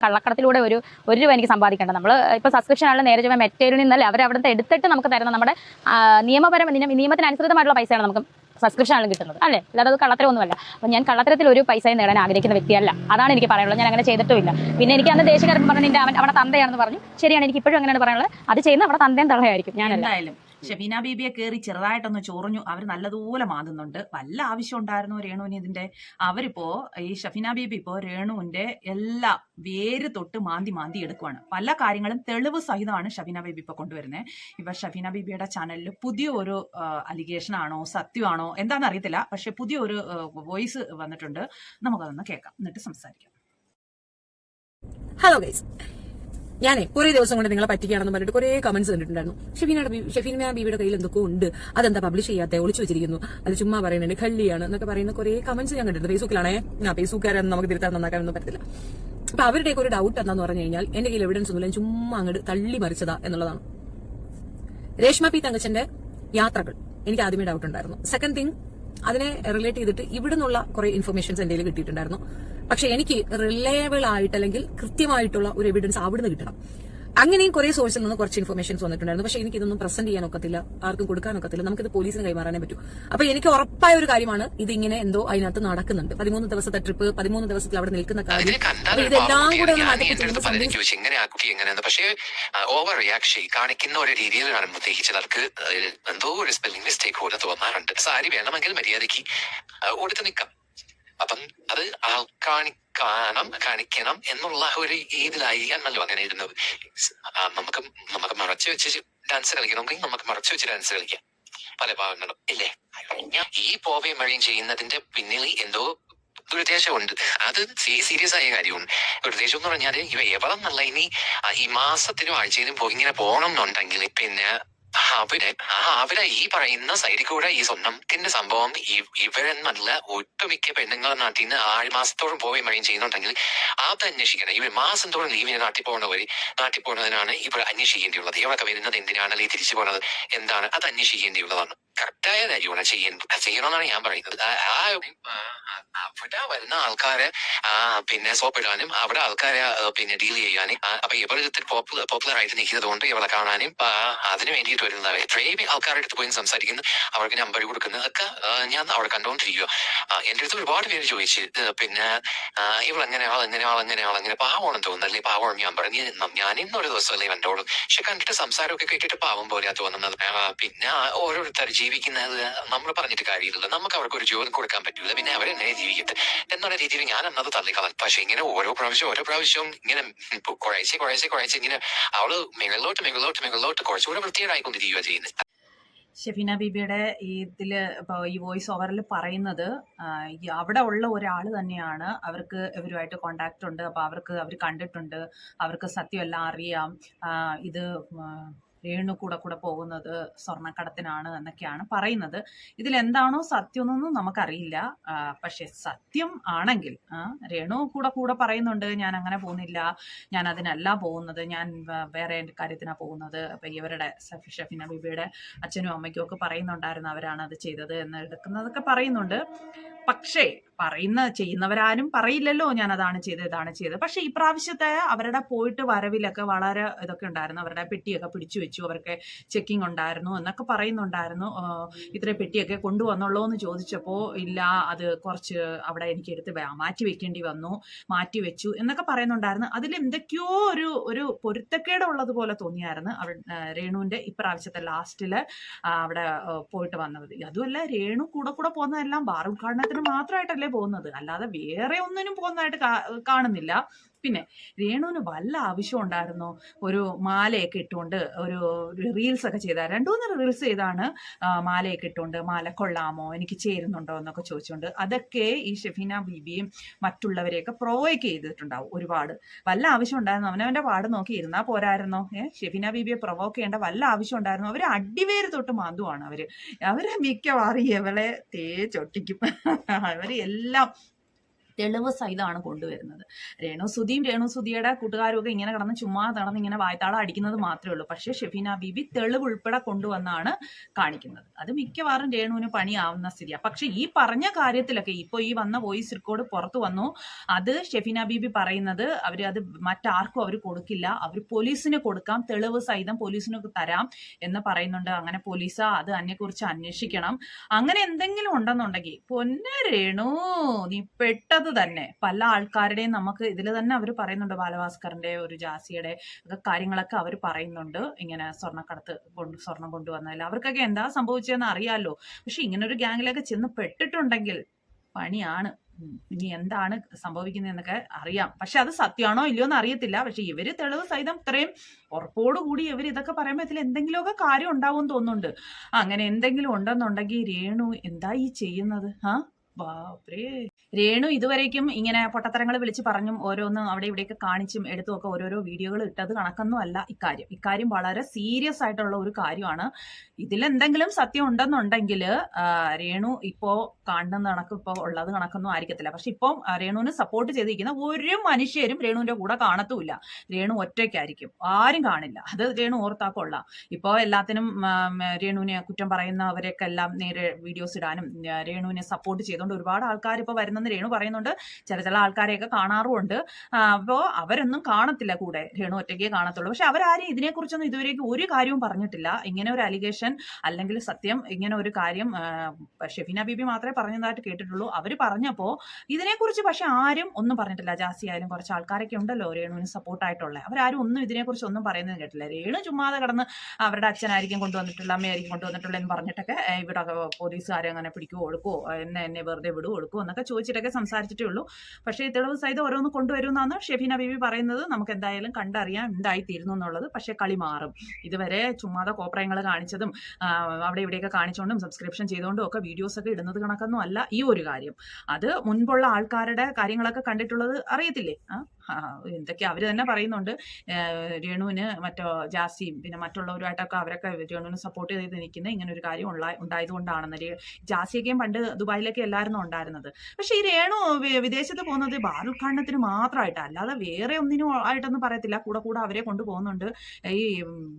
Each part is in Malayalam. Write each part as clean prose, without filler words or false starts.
കള്ളക്കടത്തിലൂടെ ഒരു രൂപ എനിക്ക് സമ്പാദിക്കേണ്ട. നമ്മൾ ഇപ്പോൾ സബ്സ്ക്രിപ്ഷൻ ആണല്ലോ നേരെ ചുമ മെറ്റയിൽ നിന്നല്ല അവർ അവിടുത്തെ എടുത്തിട്ട് നമുക്ക് തരുന്ന നമ്മുടെ നിയമത്തിനനുസൃതമായിട്ടുള്ള പൈസയാണ് നമുക്ക് സബ്സ്ക്രിപ്ഷൻ ആണെങ്കിലും കിട്ടുന്നത് അല്ലേ, അല്ലാതെ അത് കള്ളത്തരമൊന്നുമല്ല. അപ്പോൾ ഞാൻ കള്ളത്തരത്തിൽ ഒരു പൈസയും നേടാൻ ആഗ്രഹിക്കുന്ന വ്യക്തിയല്ല. അതാണ് എനിക്ക് പറയാനുള്ളത്. ഞാൻ അങ്ങനെ ചെയ്തിട്ടുമില്ല. പിന്നെ എനിക്ക് അന്ന് ദേശീയകാരൻ പറഞ്ഞിട്ട് അവിടെ തന്തയാണെന്ന് പറഞ്ഞു. ശരിയാണ്, എനിക്ക് ഇപ്പോഴും അങ്ങനെയാണ് പറയാനുള്ളത്. അത് ചെയ്യുന്ന അവിടെ തന്തയും തള്ളയായിരിക്കും. ഞാൻ എന്തായാലും ഷെഫീന ബീബിയെ കയറി ചെറുതായിട്ടൊന്ന് ചൊറിഞ്ഞു. അവർ നല്ലതുപോലെ മാതുന്നുണ്ട്. വല്ല ആവശ്യം ഉണ്ടായിരുന്നു രേണുവിന് ഇതിന്റെ? അവരിപ്പോ ഈ ഷെഫീന ബീബി ഇപ്പോ രേണുവിന്റെ എല്ലാ വേര് തൊട്ട് മാന്തി എടുക്കുവാണ്. പല കാര്യങ്ങളും തെളിവ് സഹിതമാണ് ഷെഫീന ബീബി ഇപ്പൊ കൊണ്ടുവരുന്നത്. ഇപ്പൊ ഷെഫീന ബീബിയുടെ ചാനലിൽ പുതിയ ഒരു അലിഗേഷൻ ആണോ സത്യമാണോ എന്താണെന്ന് അറിയത്തില്ല, പക്ഷെ പുതിയ ഒരു വോയിസ് വന്നിട്ടുണ്ട്. നമുക്കതൊന്ന് കേൾക്കാം, എന്നിട്ട് സംസാരിക്കാം. ഹലോ ഗൈസ്, ഞാനേ കുറെ ദിവസം കൊണ്ട് നിങ്ങളെ പറ്റിക്കുകയാണെന്ന് പറഞ്ഞിട്ട് കുറെ കമന്റ്സ് കണ്ടിട്ടുണ്ടായിരുന്നു. ഷെഫീന ബീബിയുടെ കയ്യിൽ എന്തൊക്കെ ഉണ്ട്, അതെന്താ പബ്ലിഷ് ചെയ്യാത്ത, ഒളിച്ചു വെച്ചിരിക്കുന്നു, അത് ചുമ്മാ പറയുന്നുണ്ട്, ഖല്ലിയാണ് എന്നൊക്കെ പറയുന്ന കുറെ കമന്റ്സ് ഞാൻ കണ്ടിട്ടുണ്ട്. ഫേസ്ബുക്കിലാണേ, ഫേസ്ബുക്കാരൊന്നും നമുക്ക് തിരുത്താൻ നന്നാക്കാനൊന്നും പറ്റത്തില്ല. അപ്പൊ അവരുടെയൊക്കെ ഒരു ഡൗട്ട് എന്താന്ന് പറഞ്ഞു കഴിഞ്ഞാൽ എന്റെ കയ്യിൽ എവിഡൻസ് ഒന്നുമില്ല, ചുമ്മാ അങ്ങോട്ട് തള്ളി മറിച്ചതാ എന്നുള്ളതാണ്. രേഷ്മ പി തങ്കച്ചന്റെ യാത്രകൾ എനിക്ക് ആദ്യമേ ഡൗട്ട് ഉണ്ടായിരുന്നു. സെക്കൻഡ് തിങ്, അതിനെ റിലേറ്റ് ചെയ്തിട്ട് ഇവിടെ നിന്നുള്ള കുറെ ഇൻഫർമേഷൻസ് എന്റെ കയ്യിൽ കിട്ടിയിട്ടുണ്ടായിരുന്നു. പക്ഷെ എനിക്ക് റിലയബിൾ ആയിട്ട് അല്ലെങ്കിൽ കൃത്യമായിട്ടുള്ള ഒരു എവിഡൻസ് അവിടുന്ന് കിട്ടണം. അങ്ങനെയും കുറെ സോഴ്സിൽ നിന്ന് കുറച്ച് ഇൻഫർമേഷൻസ് വന്നിട്ടുണ്ടായിരുന്നു. പക്ഷെ എനിക്ക് ഇതൊന്നും പ്രസന്റ് ചെയ്യാൻ ഒക്കത്തില്ല, ആർക്കും കൊടുക്കാൻ ഒക്കത്തില്ല. നമുക്കിത് പോലീസിന് കൈമാറാനേ പറ്റൂ. അപ്പൊ എനിക്ക് ഉറപ്പായ ഒരു കാര്യമാണ്, ഇതിങ്ങനെ എന്തോ അതിനകത്ത് നടക്കുന്നുണ്ട്. 13 ദിവസത്തെ ട്രിപ്പ്, 13 ദിവസത്തിൽ അവിടെ നിൽക്കുന്ന കാര്യം, ഇതെല്ലാം കൂടെ പക്ഷേ ഓവർ റിയാക്ഷൻ കാണിക്കുന്ന ഒരു രീതിയിലാണ് ചിലർക്ക് എന്തോ ഒരു സ്പെല്ലിംഗ് മിസ്റ്റേക്ക് പോലെ തോന്നാറുണ്ട്. സാരി വേണമെങ്കിൽ മര്യാദയ്ക്ക് കൊടുത്ത് നിൽക്കാം. അപ്പം അത് കാണിക്കണം എന്നുള്ള ഒരു ഇതിലായിരിക്കാണല്ലോ അങ്ങനെ ഇരുന്നത്. നമുക്ക് മറച്ചു വെച്ച് ഡാൻസ് കളിക്കണമെങ്കിൽ നമുക്ക് മറച്ചു വെച്ച് ഡാൻസ് കളിക്കാം പല ഭാഗങ്ങളും ഇല്ലേ. ഈ പോവയും വഴിയും ചെയ്യുന്നതിന്റെ പിന്നിൽ എന്തോ ദുരുദ്ദേശമുണ്ട്. അത് സീരിയസ് ആയ കാര്യമാണ്. ദുരുദ്ദേശം എന്ന് പറഞ്ഞാല് എവളെന്നല്ല, ഇനി ഈ മാസത്തിനും ആഴ്ചയിലും ഇങ്ങനെ പോകണം എന്നുണ്ടെങ്കിൽ പിന്നെ അവിടെ ഈ പറയുന്ന സൈഡിൽ കൂടെ ഈ സ്വർണ്ണത്തിന്റെ സംഭവം ഇവരെന്നല്ല ഒട്ടുമിക്ക പെണ്ണുങ്ങളെ നാട്ടിൽ നിന്ന് 6 മാസത്തോളം പോവുകയും വഴിയും ചെയ്യുന്നുണ്ടെങ്കിൽ അത് അന്വേഷിക്കണം. ഇവർ മാസം തോറും ലീവിന് നാട്ടിൽ പോകുന്നതിനാണ് ഇവർ അന്വേഷിക്കേണ്ടിയുള്ളത്. ഇവരൊക്കെ വരുന്നത് എന്തിനാണ്, അല്ലെങ്കിൽ തിരിച്ചു പോകുന്നത് എന്താണ്, അത് അന്വേഷിക്കേണ്ടിയുള്ളതാണ്. കറക്റ്റായ കാര്യമാണ് ചെയ്യണമെന്നാണ് ഞാൻ പറയുന്നത്. അവിടെ വരുന്ന ആൾക്കാരെ പിന്നെ സോപ്പിടാനും അവിടെ ആൾക്കാരെ പിന്നെ ഡീൽ ചെയ്യാനും അപ്പൊ ഇവർക്ക് പോപ്പുലർ ആയിട്ട് നിൽക്കുന്നത് കൊണ്ട് ഇവളെ കാണാനും അതിന് വേണ്ടിയിട്ട് വരുന്നതാണ്. എത്രയും ആൾക്കാരുടെ അടുത്ത് പോയി സംസാരിക്കുന്നു, അവർക്ക് നമ്പർ കൊടുക്കുന്നതൊക്കെ ഞാൻ അവിടെ കണ്ടുകൊണ്ടിരിക്കുക. എന്റെ അടുത്ത് ഒരുപാട് പേര് ചോദിച്ചു, പിന്നെ ഇവളെങ്ങനെ പാവമാണെന്ന് തോന്നുന്നല്ലേ, പാവം ഞാൻ പറഞ്ഞു. ഞാൻ ഇന്നൊരു ദിവസമല്ലേ കണ്ടോളൂ, പക്ഷെ കണ്ടിട്ട് സംസാരമൊക്കെ കേട്ടിട്ട് പാവം പോലെയാ തോന്നുന്നത്. പിന്നെ ഓരോരുത്തർ ജീവിക്കുന്നത് നമ്മൾ പറഞ്ഞിട്ട് കാര്യമില്ല, നമുക്ക് അവർക്ക് ഒരു ജോലി കൊടുക്കാൻ പറ്റില്ല, പിന്നെ അവരെങ്ങനെ ജീവിക്കട്ടെ എന്നുള്ള രീതിയിൽ ഞാൻ എന്നത് തള്ളിക്കളഞ്ഞു. പക്ഷെ ഇങ്ങനെ ഓരോ പ്രാവശ്യവും ഇങ്ങനെ കുറേശ്ശെ ഇങ്ങനെ അവള് മുകളിലോട്ട് കുറച്ചുകൂടെ വൃത്തികേടായിക്കൊണ്ടിരിക്കുക ചെയ്യുന്നത്. ഷെഫീന ബീബിയുടെ ഇതില് ഈ വോയിസ് ഓവറിൽ പറയുന്നത് അവിടെ ഉള്ള ഒരാൾ തന്നെയാണ്, അവർക്ക് ഇവരുമായിട്ട് കോണ്ടാക്ട് ഉണ്ട്, അപ്പൊ അവർ കണ്ടിട്ടുണ്ട്, അവർക്ക് സത്യമെല്ലാം അറിയാം, ഇത് രേണു കൂടെ പോകുന്നത് സ്വർണ്ണക്കടത്തിനാണ് എന്നൊക്കെയാണ് പറയുന്നത്. ഇതിലെന്താണോ സത്യം എന്നൊന്നും നമുക്കറിയില്ല. പക്ഷെ സത്യം ആണെങ്കിൽ രേണു കൂടെ പറയുന്നുണ്ട്, ഞാൻ അങ്ങനെ പോകുന്നില്ല, ഞാൻ അതിനല്ല പോകുന്നത്, ഞാൻ വേറെ കാര്യത്തിനാണ് പോകുന്നത്. അപ്പം ഇവരുടെ ഷെഫീന ബീബിയുടെ അച്ഛനും അമ്മയ്ക്കും ഒക്കെ പറയുന്നുണ്ടായിരുന്നു അവരാണ് അത് ചെയ്തത് എന്ന് എടുക്കുന്നതൊക്കെ പറയുന്നുണ്ട്. പക്ഷേ ചെയ്യുന്നവരാരും പറയില്ലല്ലോ ഞാൻ അതാണ് ചെയ്തത്. പക്ഷെ ഇപ്രാവശ്യത്തെ അവരുടെ പോയിട്ട് വരവിലൊക്കെ വളരെ ഇതൊക്കെ ഉണ്ടായിരുന്നു. അവരുടെ പെട്ടിയൊക്കെ പിടിച്ചു വെച്ചു, അവർക്ക് ചെക്കിംഗ് ഉണ്ടായിരുന്നു എന്നൊക്കെ പറയുന്നുണ്ടായിരുന്നു. ഇത്ര പെട്ടിയൊക്കെ കൊണ്ടുവന്നുള്ളൂ എന്ന് ചോദിച്ചപ്പോൾ ഇല്ല, അത് കുറച്ച് അവിടെ എനിക്ക് എടുത്ത് മാറ്റി വെക്കേണ്ടി വന്നു, മാറ്റി വെച്ചു എന്നൊക്കെ പറയുന്നുണ്ടായിരുന്നു. അതിൽ എന്തൊക്കെയോ ഒരു പൊരുത്തക്കേടുള്ളത് പോലെ തോന്നിയായിരുന്നു രേണുവിന്റെ ഇപ്രാവശ്യത്തെ ലാസ്റ്റില് അവിടെ പോയിട്ട് വന്നത്. അതുമല്ല, രേണു കൂടെ പോകുന്നതെല്ലാം ബാർ ഉദ്ഘാടനത്തിന് മാത്രമായിട്ടല്ലേ പോകുന്നത്, അല്ലാതെ വേറെ ഒന്നിനും പോകുന്നതായിട്ട് കാണുന്നില്ല. പിന്നെ രേണുവിന് വല്ല ആവശ്യം ഉണ്ടായിരുന്നോ ഒരു മാലയൊക്കെ ഇട്ടുകൊണ്ട് ഒരു റീൽസ് ഒക്കെ ചെയ്താൽ 2-3 റീൽസ് ചെയ്താണ് മാലയൊക്കെ ഇട്ടുകൊണ്ട്, മാല കൊള്ളാമോ, എനിക്ക് ചേരുന്നുണ്ടോ എന്നൊക്കെ ചോദിച്ചുകൊണ്ട്. അതൊക്കെ ഈ ഷെഫീന ബീബിയും മറ്റുള്ളവരെയൊക്കെ പ്രൊവോക്ക് ചെയ്തിട്ടുണ്ടാവും ഒരുപാട്. വല്ല ആവശ്യം ഉണ്ടായിരുന്നു, അവനവന്റെ പാട് നോക്കി ഇരുന്നാ പോരായിരുന്നോ? ഷെഫീന ബീബിയെ പ്രൊവോക്ക് ചെയ്യേണ്ട വല്ല ആവശ്യം ഉണ്ടായിരുന്നു? അവര് അടിവേര് തൊട്ട് മാന്തുവാണ് അവര് മിക്കവാറും ഇവളെ തേച്ചൊട്ടിക്കും. അവര് എല്ലാം തെളിവ് സഹിതമാണ് കൊണ്ടുവരുന്നത്. രേണുസുധിയുടെ കൂട്ടുകാരും ഒക്കെ ഇങ്ങനെ കിടന്ന് ചുമ്മാ നടന്ന് ഇങ്ങനെ വായ്ത്താളം അടിക്കുന്നത് മാത്രമേ ഉള്ളൂ. പക്ഷേ ഷെഫീന ബീബി തെളിവ് ഉൾപ്പെടെ കൊണ്ടുവന്നാണ് കാണിക്കുന്നത്. അത് മിക്കവാറും രേണുവിന് പണിയാവുന്ന സ്ഥിതിയാണ്. പക്ഷെ ഈ പറഞ്ഞ കാര്യത്തിലൊക്കെ ഇപ്പോൾ ഈ വന്ന വോയിസ് റെക്കോർഡ് പുറത്തു വന്നു. അത് ഷെഫീന ബീബി പറയുന്നത് അത് മറ്റാർക്കും അവർ കൊടുക്കില്ല, അവർ പോലീസിന് കൊടുക്കാം, തെളിവ് സഹിതം പോലീസിന് തരാം എന്ന് പറയുന്നുണ്ട്. അങ്ങനെ പോലീസ് അത് അതിനെക്കുറിച്ച് അന്വേഷിക്കണം. അങ്ങനെ എന്തെങ്കിലും ഉണ്ടെന്നുണ്ടെങ്കിൽ പൊന്നെ രേണു നീ പെട്ടത് തന്നെ. പല ആൾക്കാരുടെയും നമുക്ക് ഇതിൽ തന്നെ അവർ പറയുന്നുണ്ട്, ബാലഭാസ്കറിന്റെ ഒരു ജാസിയുടെ ഒക്കെ കാര്യങ്ങളൊക്കെ അവർ പറയുന്നുണ്ട്. ഇങ്ങനെ സ്വർണം കൊണ്ടുവന്നതിൽ അവർക്കൊക്കെ എന്താ സംഭവിച്ചതെന്ന് അറിയാലോ. പക്ഷെ ഇങ്ങനെ ഒരു ഗ്യാങ്ങിലൊക്കെ ചെന്ന് പെട്ടിട്ടുണ്ടെങ്കിൽ പണിയാണ്. ഇനി എന്താണ് സംഭവിക്കുന്നതെന്നൊക്കെ അറിയാം. പക്ഷെ അത് സത്യമാണോ ഇല്ലയോ എന്ന് അറിയത്തില്ല. പക്ഷെ ഇവര് തെളിവ് സഹിതം ഇത്രയും ഉറപ്പോടുകൂടി ഇവർ ഇതൊക്കെ പറയുമ്പോൾ ഇതിൽ എന്തെങ്കിലുമൊക്കെ കാര്യം ഉണ്ടാവും തോന്നുന്നുണ്ട്. അങ്ങനെ എന്തെങ്കിലും ഉണ്ടെന്നുണ്ടെങ്കിൽ രേണു എന്താ ഈ ചെയ്യുന്നത്? ബാപ്രേ. രേണു ഇതുവരേക്കും ഇങ്ങനെ പൊട്ടത്തരങ്ങൾ വിളിച്ച് പറഞ്ഞും ഓരോന്നും അവിടെ ഇവിടെയൊക്കെ കാണിച്ചും എടുത്തും ഒക്കെ ഓരോരോ വീഡിയോകൾ ഇട്ടത് കണക്കൊന്നും അല്ല ഇക്കാര്യം വളരെ സീരിയസ് ആയിട്ടുള്ള ഒരു കാര്യമാണ്. ഇതിലെന്തെങ്കിലും സത്യം ഉണ്ടെന്നുണ്ടെങ്കിൽ രേണു ഇപ്പോ കാണുന്ന കണക്ക് ഇപ്പോൾ ഉള്ളത് കണക്കൊന്നും ആയിരിക്കത്തില്ല. പക്ഷെ ഇപ്പം രേണുവിന് സപ്പോർട്ട് ചെയ്തിരിക്കുന്ന ഒരു മനുഷ്യരും രേണുവിന്റെ കൂടെ കാണത്തുമില്ല. രേണു ഒറ്റയ്ക്കായിരിക്കും, ആരും കാണില്ല. അത് രേണു ഓർത്താക്കൊള്ളാം. ഇപ്പോൾ എല്ലാത്തിനും രേണുവിനെ കുറ്റം പറയുന്നവരെയൊക്കെ എല്ലാം നേരെ വീഡിയോസ് ഇടാനും രേണുവിനെ സപ്പോർട്ട് ചെയ്തുകൊണ്ട് ഒരുപാട് ആൾക്കാർ ഇപ്പോൾ വരുന്നെന്ന് രേണു പറയുന്നുണ്ട്. ചില ആൾക്കാരെയൊക്കെ കാണാറുമുണ്ട്. അപ്പോൾ അവരൊന്നും കാണത്തില്ല കൂടെ, രേണു ഒറ്റയ്ക്കേ കാണത്തുള്ളൂ. പക്ഷെ അവരാരും ഇതിനെക്കുറിച്ചൊന്നും ഇതുവരേക്കും ഒരു കാര്യവും പറഞ്ഞിട്ടില്ല. ഇങ്ങനെ ഒരു അലിഗേഷൻ അല്ലെങ്കിൽ സത്യം ഇങ്ങനെ ഒരു കാര്യം ഷെഫീന ബീബി മാത്രമേ പറഞ്ഞതായിട്ട് കേട്ടിട്ടുള്ളൂ. അവർ പറഞ്ഞപ്പോൾ ഇതിനെക്കുറിച്ച് പക്ഷെ ആരും ഒന്നും പറഞ്ഞിട്ടില്ല. ജാസി ആയാലും കുറച്ച് ആൾക്കാരൊക്കെ ഉണ്ടല്ലോ രേണുവിന് സപ്പോർട്ടായിട്ടുള്ള, അവരാരും ഒന്നും ഇതിനെക്കുറിച്ച് ഒന്നും പറയുന്നത് കേട്ടില്ല. രേണു ചുമ്മാതെ കിടന്ന് അവരുടെ അച്ഛനായിരിക്കും കൊണ്ടുവന്നിട്ടുള്ള, അമ്മയായിരിക്കും കൊണ്ടുവന്നിട്ടുള്ള എന്ന് പറഞ്ഞിട്ടൊക്കെ ഇവിടെ പോലീസുകാരെ അങ്ങനെ പിടിക്കുവോ കൊടുക്കുവോ, എന്നെ വെറുതെ വിടുവോ കൊടുക്കുവോ എന്നൊക്കെ ചോദിച്ചിട്ടൊക്കെ സംസാരിച്ചിട്ടേ ഉള്ളൂ. പക്ഷേ ഈ തെളിവ് സഹിതം ഓരോന്ന് കൊണ്ടുവരുമെന്നാണ് ഷെഫീന ബീബി പറയുന്നത്. നമുക്ക് എന്തായാലും കണ്ടറിയാം എന്തായിത്തീരുന്നു എന്നുള്ളത്. പക്ഷേ കളി മാറും. ഇതുവരെ ചുമ്മാതെ കോപ്രായങ്ങൾ കാണിച്ചതും അവിടെ ഇവിടെയൊക്കെ കാണിച്ചുകൊണ്ടും സബ്സ്ക്രിപ്ഷൻ ചെയ്തുകൊണ്ടും ഒക്കെ വീഡിയോസൊക്കെ ഇടുന്നത് കണക്കൊന്നും അല്ല ഈ ഒരു കാര്യം. അത് മുൻപുള്ള ആൾക്കാരുടെ കാര്യങ്ങളൊക്കെ കണ്ടിട്ടുള്ളത് അറിയത്തില്ലേ? എന്തൊക്കെ അവർ തന്നെ പറയുന്നുണ്ട്. രേണുവിന് ജാസിയും പിന്നെ മറ്റുള്ളവരുമായിട്ടൊക്കെ അവരൊക്കെ രേണുവിന് സപ്പോർട്ട് ചെയ്ത് നിൽക്കുന്ന ഇങ്ങനെ ഒരു കാര്യം ഉണ്ടായതുകൊണ്ടാണെന്ന്. ജാസിയൊക്കെയും പണ്ട് ദുബായിലൊക്കെ എല്ലാവരും ഉണ്ടായിരുന്നത്. പക്ഷെ ഈ രേണു വിദേശത്ത് പോകുന്നത് ബാർ ഉദ്ഘാടനത്തിന് മാത്രമായിട്ട്, അല്ലാതെ വേറെ ഒന്നിനും ആയിട്ടൊന്നും പറയത്തില്ല. കൂടെ അവരെ കൊണ്ടുപോകുന്നുണ്ട്. ഈ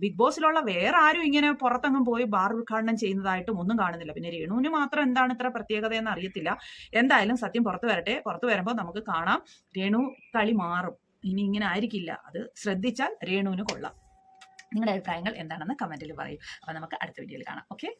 ബിഗ് ബോസിലുള്ള വേറെ ആരും ഇങ്ങനെ പുറത്തെങ്ങും പോയി ബാർ ഉദ്ഘാടനം ചെയ്യുന്നതായിട്ടും ഒന്നും കാണുന്നില്ല. പിന്നെ രേണുവിന് മാത്രം എന്താണ് ഇത്ര പ്രത്യേകത എന്ന് അറിയത്തില്ല. എന്തായാലും സത്യം പുറത്തു വരട്ടെ. പുറത്തു വരുമ്പോൾ നമുക്ക് കാണാം രേണു കളി മാറും. ഇനി ഇങ്ങനെ ആയിരിക്കില്ല. അത് ശ്രദ്ധിച്ചാൽ രേണുവിന് കൊള്ളാം. നിങ്ങളുടെ അഭിപ്രായങ്ങൾ എന്താണെന്ന് കമന്റിൽ പറയും. അപ്പോൾ നമുക്ക് അടുത്ത വീഡിയോയിൽ കാണാം. ഓക്കെ.